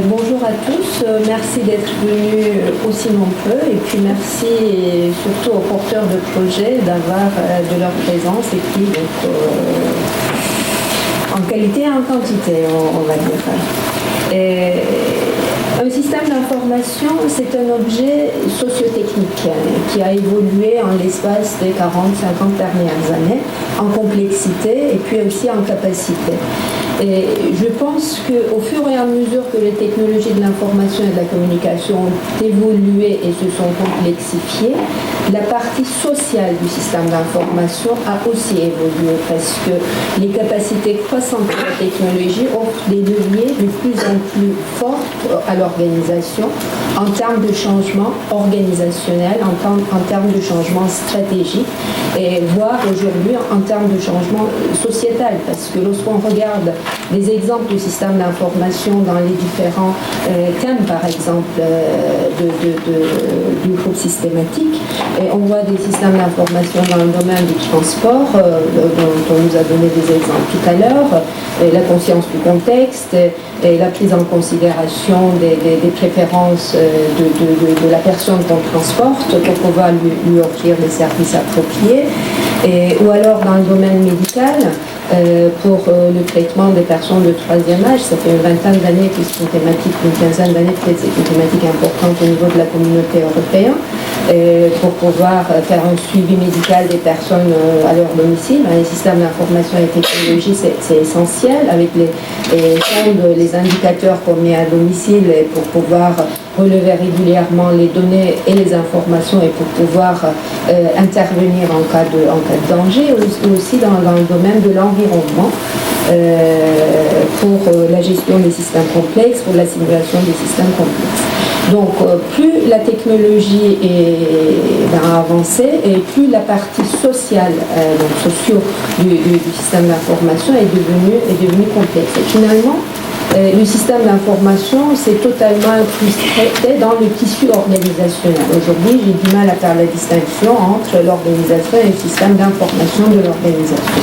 Bonjour à tous, merci d'être venus aussi nombreux et puis merci surtout aux porteurs de projets d'avoir de leur présence et puis donc, en qualité et en quantité, on va dire. Un système d'information, c'est un objet sociotechnique qui a évolué en l'espace des 40-50 dernières années, en complexité et puis aussi en capacité. Et je pense qu'au fur et à mesure que les technologies de l'information et de la communication ont évolué et se sont complexifiées, la partie sociale du système d'information a aussi évolué parce que les capacités croissantes de la technologie offrent des leviers de plus en plus forts à l'organisation en termes de changement organisationnel, en termes de changement stratégique et voire aujourd'hui en termes de changement sociétal parce que lorsqu'on regarde des exemples de systèmes d'information dans les différents thèmes, par exemple, du groupe systématique. Et on voit des systèmes d'information dans le domaine du transport, dont on nous a donné des exemples tout à l'heure, la conscience du contexte, et la prise en considération des préférences de la personne qu'on transporte pour pouvoir lui offrir des services appropriés. Ou alors dans le domaine médical, pour le traitement des personnes de troisième âge, ça fait une vingtaine d'années que c'est une thématique, une quinzaine d'années peut-être, c'est une thématique importante au niveau de la communauté européenne, pour pouvoir faire un suivi médical des personnes à leur domicile. Les systèmes d'information et technologie, c'est essentiel, avec les indicateurs qu'on met à domicile pour pouvoir relever régulièrement les données et les informations et pour pouvoir intervenir en cas de danger, aussi dans le domaine de l'environnement, pour la gestion des systèmes complexes, pour la simulation des systèmes complexes. Donc, plus la technologie va avancer et plus la partie sociale, donc socio du système d'information est devenue complexe. Et finalement, le système d'information s'est totalement incrusté dans le tissu organisationnel. Aujourd'hui, j'ai du mal à faire la distinction entre l'organisation et le système d'information de l'organisation.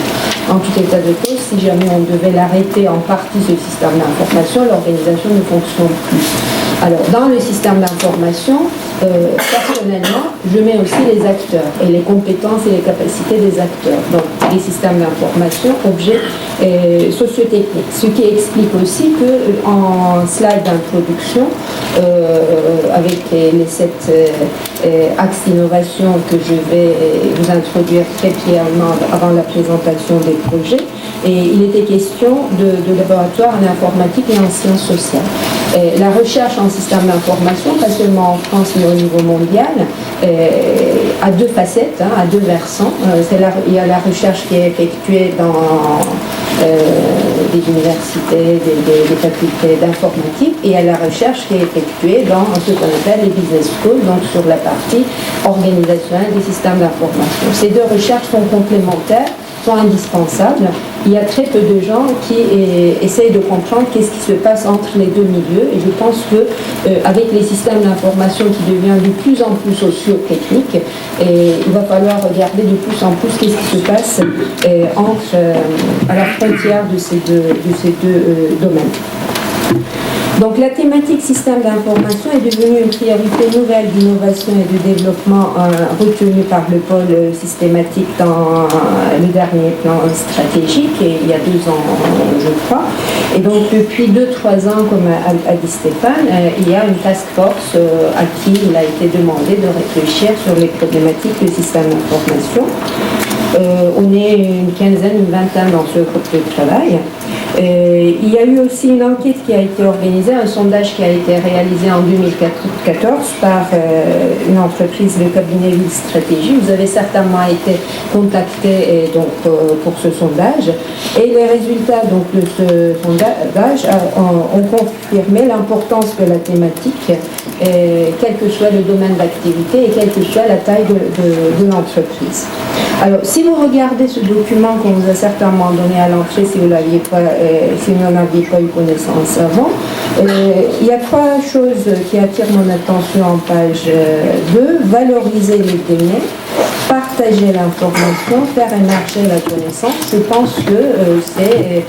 En tout état de cause, si jamais on devait l'arrêter en partie ce système d'information, l'organisation ne fonctionne plus. Alors, dans le système d'information, personnellement, je mets aussi les acteurs et les compétences et les capacités des acteurs. Donc, les systèmes d'information, objets sociotechniques. Ce qui explique aussi qu'en slide d'introduction, avec les 7 axes d'innovation que je vais vous introduire très clairement avant la présentation des projets, et il était question de laboratoires en informatique et en sciences sociales. La recherche en système d'information, pas seulement en France mais au niveau mondial, a deux facettes, a deux versants. Il y a la recherche qui est effectuée dans des universités, des facultés d'informatique, et il y a la recherche qui est effectuée dans ce qu'on appelle les business schools, donc sur la partie organisationnelle des systèmes d'information. Ces deux recherches sont complémentaires, sont indispensables. Il y a très peu de gens qui essayent de comprendre qu'est-ce qui se passe entre les deux milieux, et je pense que avec les systèmes d'information qui deviennent de plus en plus socio-techniques, il va falloir regarder de plus en plus qu'est-ce qui se passe à la frontière de ces deux domaines. Donc la thématique système d'information est devenue une priorité nouvelle d'innovation et de développement retenue par le pôle systématique dans le dernier plan stratégique, et il y a 2 ans, je crois. Et donc depuis 2-3 ans, comme a dit Stéphane, il y a une task force à qui il a été demandé de réfléchir sur les problématiques du système d'information. On est une quinzaine, une vingtaine dans ce groupe de travail. Il y a eu aussi une enquête qui a été organisée, un sondage qui a été réalisé en 2014 par une entreprise, le cabinet Ville Stratégie. Vous avez certainement été contacté pour ce sondage. Et les résultats donc, de ce sondage ont confirmé l'importance de la thématique, quel que soit le domaine d'activité et quelle que soit la taille de l'entreprise. Alors, si vous regardez ce document qu'on vous a certainement donné à l'entrée, si vous n'en aviez pas eu connaissance avant, il y a 3 choses qui attirent mon attention en page 2. Valoriser les données, partager l'information, faire émerger la connaissance. Je pense que c'est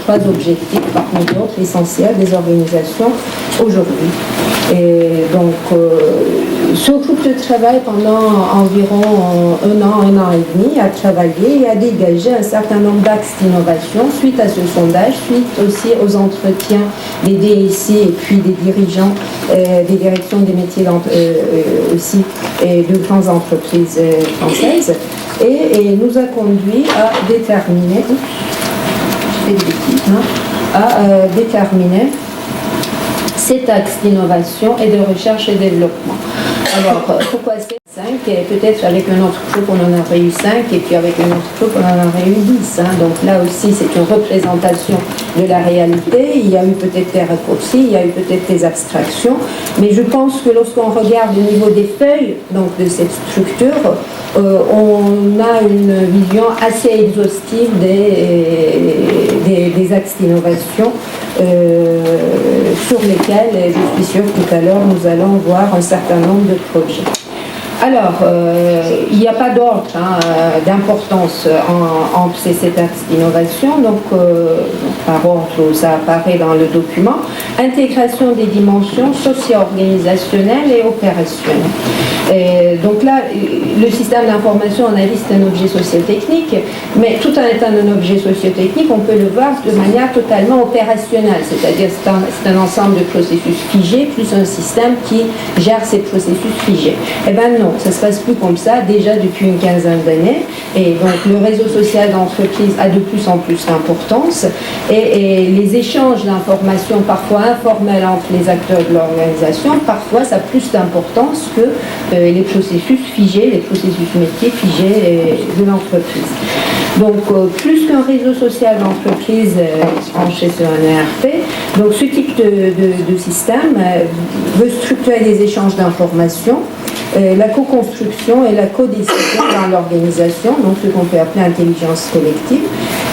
trois objectifs parmi d'autres essentiels des organisations aujourd'hui. Et donc, ce groupe de travail pendant environ un an et demi a travaillé et a dégagé un certain nombre d'axes d'innovation suite à ce sondage, suite aussi aux entretiens des DSI et puis des dirigeants des directions des métiers aussi et de grandes entreprises françaises et nous a conduit à déterminer cet axe d'innovation et de recherche et développement. Alors, pourquoi c'est 5 et peut-être avec un autre groupe on en aurait eu 5 et puis avec un autre groupe on en aurait eu 10. Donc là aussi c'est une représentation de la réalité. Il y a eu peut-être des raccourcis, il y a eu peut-être des abstractions, mais je pense que lorsqu'on regarde au niveau des feuilles donc de cette structure, on a une vision assez exhaustive des axes d'innovation sur lesquels, je suis sûre, tout à l'heure, nous allons voir un certain nombre de projets. Alors, il n'y a pas d'ordre d'importance entre ces 7 axes d'innovation, donc par ordre, ça apparaît dans le document. Intégration des dimensions socio-organisationnelles et opérationnelles. Donc là, le système d'information, on a dit c'est un objet socio-technique, mais tout en étant un objet socio-technique, on peut le voir de manière totalement opérationnelle, c'est-à-dire c'est un ensemble de processus figés plus un système qui gère ces processus figés. Eh bien non, ça ne se passe plus comme ça, déjà depuis une quinzaine d'années, et donc le réseau social d'entreprise a de plus en plus d'importance, et les échanges d'informations, parfois informels entre les acteurs de l'organisation, parfois ça a plus d'importance que les processus figés, les processus métiers figés de l'entreprise. Donc, plus qu'un réseau social d'entreprise branché sur un ERP, donc ce type de système veut structurer des échanges d'informations, la co-construction et la co-décision dans l'organisation, donc ce qu'on peut appeler intelligence collective.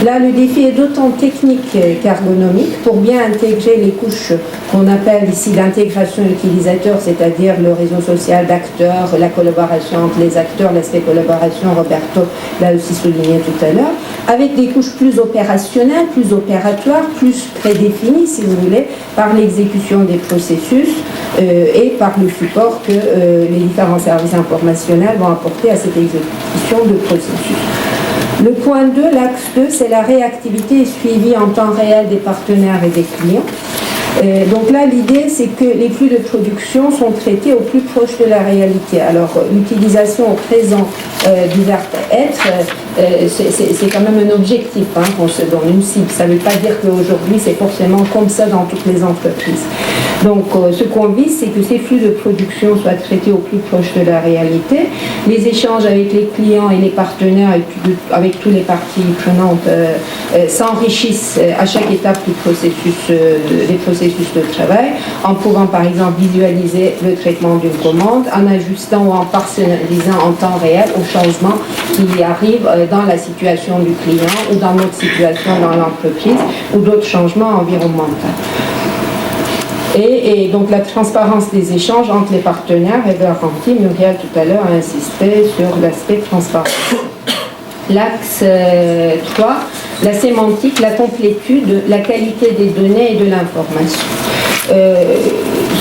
Là, le défi est d'autant technique qu'ergonomique pour bien intégrer les couches qu'on appelle ici l'intégration utilisateur, c'est-à-dire le réseau social d'acteurs, la collaboration entre les acteurs, l'aspect collaboration, Roberto l'a aussi souligné tout à l'heure, avec des couches plus opérationnelles, plus opératoires, plus prédéfinies, si vous voulez, par l'exécution des processus et par le support que les différents services informationnels vont apporter à cette exécution de processus. Le point 2, l'axe 2, c'est la réactivité et suivi en temps réel des partenaires et des clients. Donc là, l'idée, c'est que les flux de production sont traités au plus proche de la réalité. Alors, l'utilisation au présent du verbe être, c'est quand même un objectif qu'on se donne, une cible. Ça ne veut pas dire qu'aujourd'hui, c'est forcément comme ça dans toutes les entreprises. Donc, ce qu'on vise, c'est que ces flux de production soient traités au plus proche de la réalité. Les échanges avec les clients et les partenaires, et puis avec toutes les parties prenantes, s'enrichissent à chaque étape du processus, des processus de travail, en pouvant par exemple visualiser le traitement d'une commande, en ajustant ou en personnalisant en temps réel aux changements qui arrivent dans la situation du client ou dans notre situation dans l'entreprise ou d'autres changements environnementaux. Et donc la transparence des échanges entre les partenaires est garantie. Muriel tout à l'heure a insisté sur l'aspect transparent. L'axe 3, la sémantique, la complétude, la qualité des données et de l'information.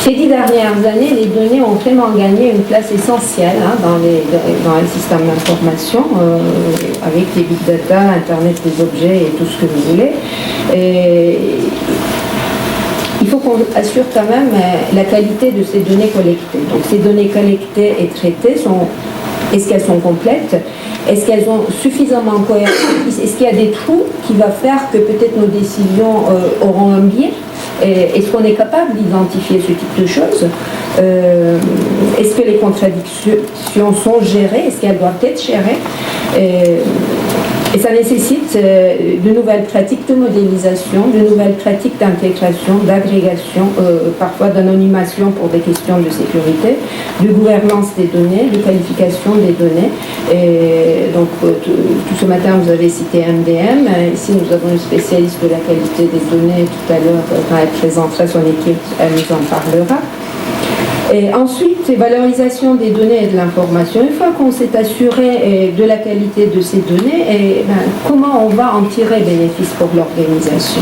Ces 10 dernières années, les données ont vraiment gagné une place essentielle dans les systèmes d'information, avec les big data, Internet des objets et tout ce que vous voulez. Il faut qu'on assure quand même la qualité de ces données collectées. Donc ces données collectées et traitées est-ce qu'elles sont complètes? Est-ce qu'elles sont suffisamment cohérentes? Est-ce qu'il y a des trous qui vont faire que peut-être nos décisions auront un biais? Est-ce qu'on est capable d'identifier ce type de choses? Est-ce que les contradictions sont gérées? Est-ce qu'elles doivent être gérées? Et ça nécessite de nouvelles pratiques de modélisation, de nouvelles pratiques d'intégration, d'agrégation, parfois d'anonymation pour des questions de sécurité, de gouvernance des données, de qualification des données. Et donc, tout ce matin, vous avez cité MDM. Ici, nous avons une spécialiste de la qualité des données. Tout à l'heure, quand elle présentera son équipe, elle nous en parlera. Et ensuite, valorisation des données et de l'information. Une fois qu'on s'est assuré de la qualité de ces données, comment on va en tirer bénéfice pour l'organisation?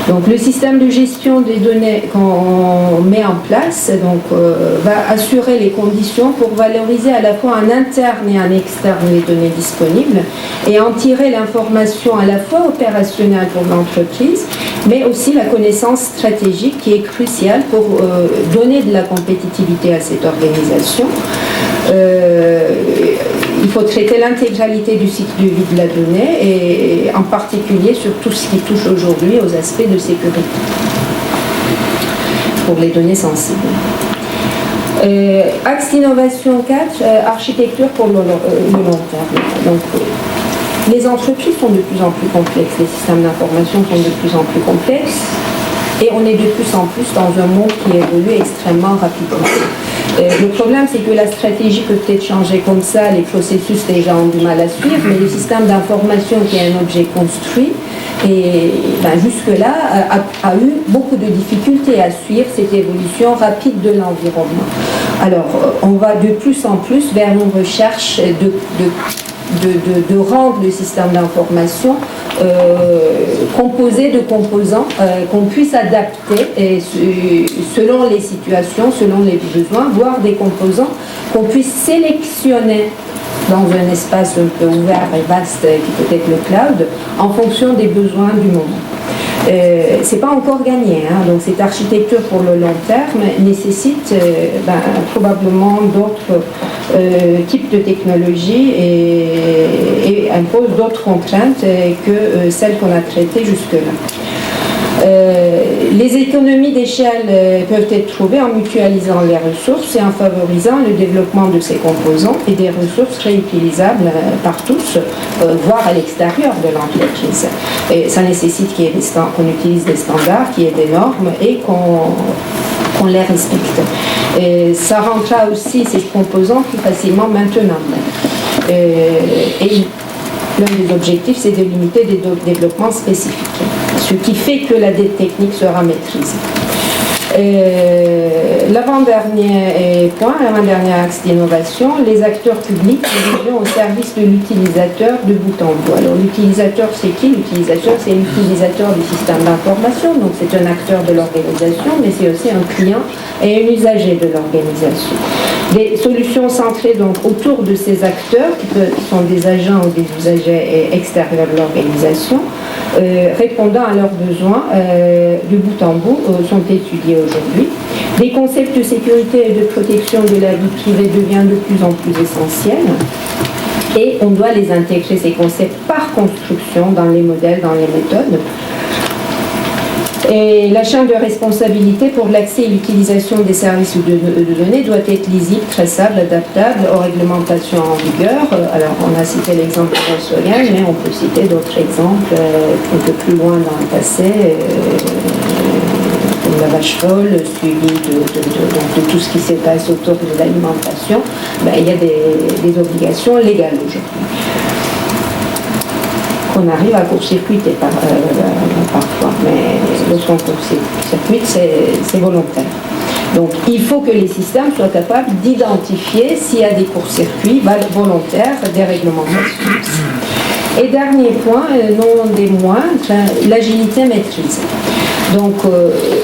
Donc le système de gestion des données qu'on met en place va assurer les conditions pour valoriser à la fois en interne et en externe les données disponibles et en tirer l'information à la fois opérationnelle pour l'entreprise, mais aussi la connaissance stratégique qui est cruciale pour donner de la compétitivité à cette organisation. Il faut traiter l'intégralité du cycle de vie de la donnée et en particulier sur tout ce qui touche aujourd'hui aux aspects de sécurité pour les données sensibles. Axe d'innovation 4, architecture pour le long terme. Donc, les entreprises sont de plus en plus complexes, les systèmes d'information sont de plus en plus complexes et on est de plus en plus dans un monde qui évolue extrêmement rapidement. Le problème, c'est que la stratégie peut peut-être changer comme ça, les processus déjà ont du mal à suivre, mais le système d'information qui est un objet construit, et jusque-là, a eu beaucoup de difficultés à suivre cette évolution rapide de l'environnement. Alors, on va de plus en plus vers une recherche de rendre le système d'information composé de composants qu'on puisse adapter selon les situations, selon les besoins, voire des composants qu'on puisse sélectionner dans un espace un peu ouvert et vaste qui peut être le cloud, en fonction des besoins du moment. C'est pas encore gagné, donc cette architecture pour le long terme nécessite probablement d'autres types de technologies et impose d'autres contraintes que celles qu'on a traitées jusque-là. Les économies d'échelle peuvent être trouvées en mutualisant les ressources et en favorisant le développement de ces composants et des ressources réutilisables par tous, voire à l'extérieur de l'entreprise. Et ça nécessite qu'on utilise des standards, qu'il y ait des normes et qu'on les respecte. Et ça rendra aussi ces composants plus facilement maintenables. Et l'un des objectifs, c'est de limiter des développements spécifiques, ce qui fait que la dette technique sera maîtrisée. L'avant-dernier point, l'avant-dernier axe d'innovation, les acteurs publics dirigés au service de l'utilisateur de bout en bout. Alors l'utilisateur, c'est qui? L'utilisateur, c'est l'utilisateur du système d'information, donc c'est un acteur de l'organisation, mais c'est aussi un client et un usager de l'organisation. Des solutions centrées donc autour de ces acteurs, qui sont des agents ou des usagers extérieurs de l'organisation, répondant à leurs besoins de bout en bout, sont étudiés aujourd'hui. Des concepts de sécurité et de protection de la vie privée deviennent de plus en plus essentiels. Et on doit les intégrer, ces concepts, par construction, dans les modèles, dans les méthodes. Et la chaîne de responsabilité pour l'accès et l'utilisation des services ou de données doit être lisible, traçable, adaptable aux réglementations en vigueur. Alors, on a cité l'exemple de Volkswagen, mais on peut citer d'autres exemples un peu plus loin dans le passé, comme la vache folle, suivi de tout ce qui se passe autour de l'alimentation. Il y a des obligations légales aujourd'hui, qu'on arrive à court-circuiter parfois, mais lorsqu'on court-circuite, c'est volontaire. Donc il faut que les systèmes soient capables d'identifier s'il y a des court-circuits volontaires, des réglementations. Et dernier point, non des moindres, l'agilité maîtrisée. Donc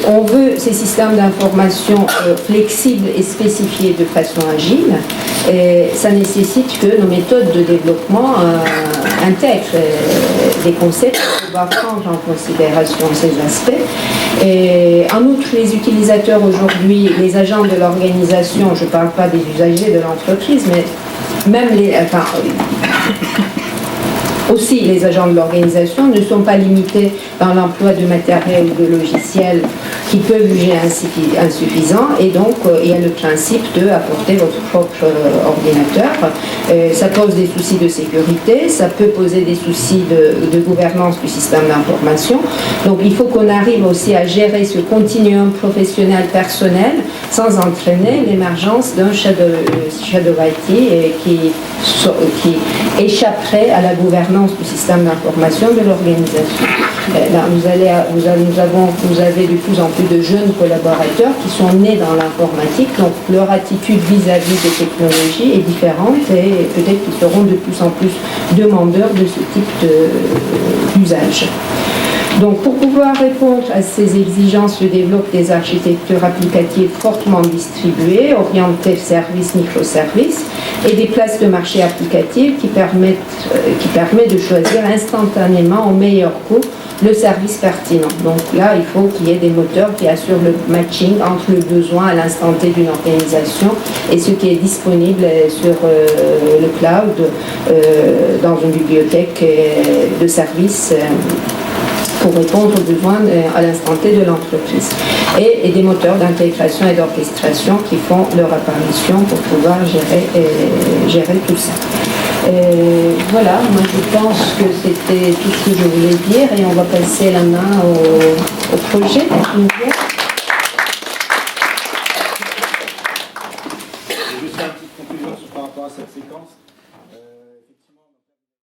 on veut ces systèmes d'information flexibles et spécifiés de façon agile. Et ça nécessite que nos méthodes de développement intègrent des concepts pour pouvoir prendre en considération ces aspects. Et en outre, les utilisateurs aujourd'hui, les agents de l'organisation, je ne parle pas des usagers de l'entreprise, mais même aussi, les agents de l'organisation ne sont pas limités dans l'emploi de matériel ou de logiciels qui peuvent juger insuffisants, et donc il y a le principe de apporter votre propre ordinateur. Ça pose des soucis de sécurité, ça peut poser des soucis de gouvernance du système d'information. Donc il faut qu'on arrive aussi à gérer ce continuum professionnel personnel sans entraîner l'émergence d'un shadow IT qui échapperait à la gouvernance du système d'information de l'organisation. Là, vous avez de plus en plus de jeunes collaborateurs qui sont nés dans l'informatique, donc leur attitude vis-à-vis des technologies est différente et peut-être qu'ils seront de plus en plus demandeurs de ce type d'usage. Donc, pour pouvoir répondre à ces exigences, le développe des architectures applicatives fortement distribuées, orientées services, microservices, et des places de marché applicatives qui permettent de choisir instantanément au meilleur coût le service pertinent. Donc là, il faut qu'il y ait des moteurs qui assurent le matching entre le besoin à l'instant T d'une organisation et ce qui est disponible sur le cloud, dans une bibliothèque de services pour répondre aux besoins à l'instant T de l'entreprise. Et des moteurs d'intégration et d'orchestration qui font leur apparition pour pouvoir gérer tout ça. Voilà, moi je pense que c'était tout ce que je voulais dire et on va passer la main au projet. Juste une petite conclusion par rapport à cette séquence.